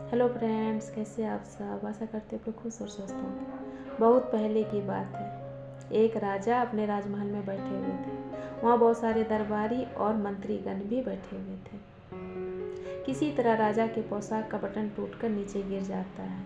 Hello friends, कैसे आप सब। आशा करते हो खुश और स्वस्थ होंगे। बहुत पहले की बात है, एक राजा अपने राजमहल में बैठे हुए थे। वहाँ बहुत सारे दरबारी और मंत्रीगण भी बैठे हुए थे। किसी तरह राजा के पोशाक का बटन टूटकर नीचे गिर जाता है।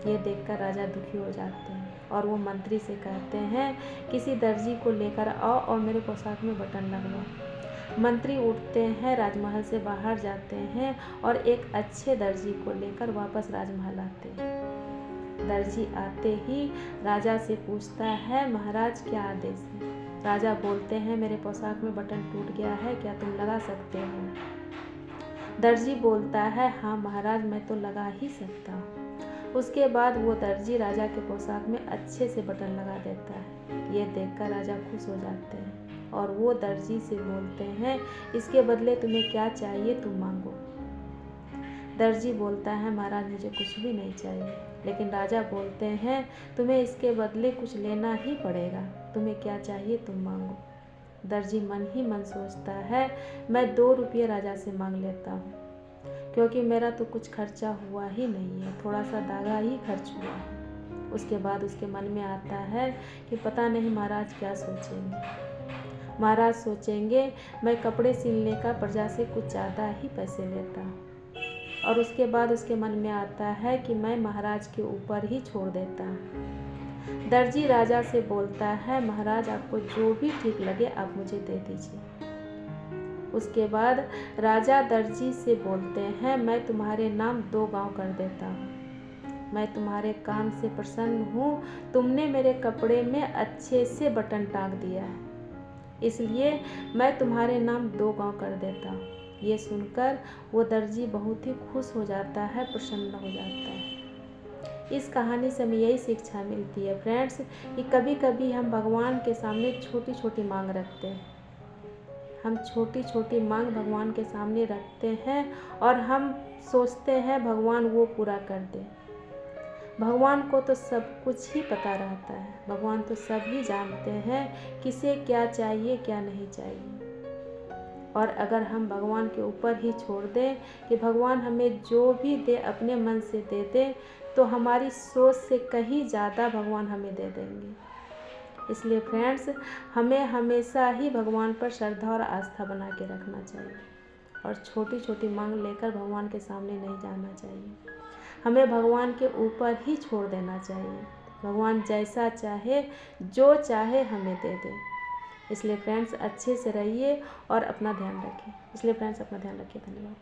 ये देखकर राजा दुखी हो जाते हैं और वो मंत्री से कहते हैं, किसी दर्जी को लेकर आओ और मेरे पोशाक में बटन लगवाओ। मंत्री उठते हैं, राजमहल से बाहर जाते हैं और एक अच्छे दर्जी को लेकर वापस राजमहल आते हैं। दर्जी आते ही राजा से पूछता है, महाराज क्या आदेश है। राजा बोलते हैं, मेरे पोशाक में बटन टूट गया है, क्या तुम लगा सकते हो। दर्जी बोलता है, हाँ महाराज, मैं तो लगा ही सकता हूँ। उसके बाद वो दर्जी राजा के पोशाक में अच्छे से बटन लगा देता है। ये देखकर राजा खुश हो जाते हैं और वो दर्जी से बोलते हैं, इसके बदले तुम्हें क्या चाहिए, तुम मांगो। दर्जी बोलता है, महाराज मुझे कुछ भी नहीं चाहिए। लेकिन राजा बोलते हैं, तुम्हें इसके बदले कुछ लेना ही पड़ेगा। तुम्हें क्या चाहिए, तुम मांगो। दर्जी मन ही मन सोचता है, मैं 2 रुपये राजा से मांग लेता हूँ, क्योंकि मेरा तो कुछ खर्चा हुआ ही नहीं है, थोड़ा सा धागा ही खर्च हुआ है। उसके बाद उसके मन में आता है कि पता नहीं महाराज क्या सोचेंगे। महाराज सोचेंगे, मैं कपड़े सिलने का प्रजा से कुछ ज़्यादा ही पैसे लेता हूँ। और उसके बाद उसके मन में आता है कि मैं महाराज के ऊपर ही छोड़ देता हूँ। दर्जी राजा से बोलता है, महाराज आपको जो भी ठीक लगे आप मुझे दे दीजिए। उसके बाद राजा दर्जी से बोलते हैं, मैं तुम्हारे नाम 2 गांव कर देता हूँ। मैं तुम्हारे काम से प्रसन्न हूँ। तुमने मेरे कपड़े में अच्छे से बटन टांग दिया है, इसलिए मैं तुम्हारे नाम 2 गांव कर देता हूँ। ये सुनकर वो दर्जी बहुत ही खुश हो जाता है, प्रसन्न हो जाता है। इस कहानी से हमें यही शिक्षा मिलती है फ्रेंड्स कि कभी कभी हम भगवान के सामने छोटी छोटी मांग रखते हैं। हम छोटी छोटी मांग भगवान के सामने रखते हैं और हम सोचते हैं भगवान वो पूरा कर दे। भगवान को तो सब कुछ ही पता रहता है। भगवान तो सब ही जानते हैं किसे क्या चाहिए, क्या नहीं चाहिए। और अगर हम भगवान के ऊपर ही छोड़ दें कि भगवान हमें जो भी दे अपने मन से दे दे, तो हमारी सोच से कहीं ज़्यादा भगवान हमें दे देंगे। इसलिए फ्रेंड्स, हमें हमेशा ही भगवान पर श्रद्धा और आस्था बना के रखना चाहिए और छोटी छोटी मांग लेकर भगवान के सामने नहीं जाना चाहिए। हमें भगवान के ऊपर ही छोड़ देना चाहिए। भगवान जैसा चाहे, जो चाहे हमें दे दे। इसलिए फ्रेंड्स, अच्छे से रहिए और अपना ध्यान रखिए। धन्यवाद।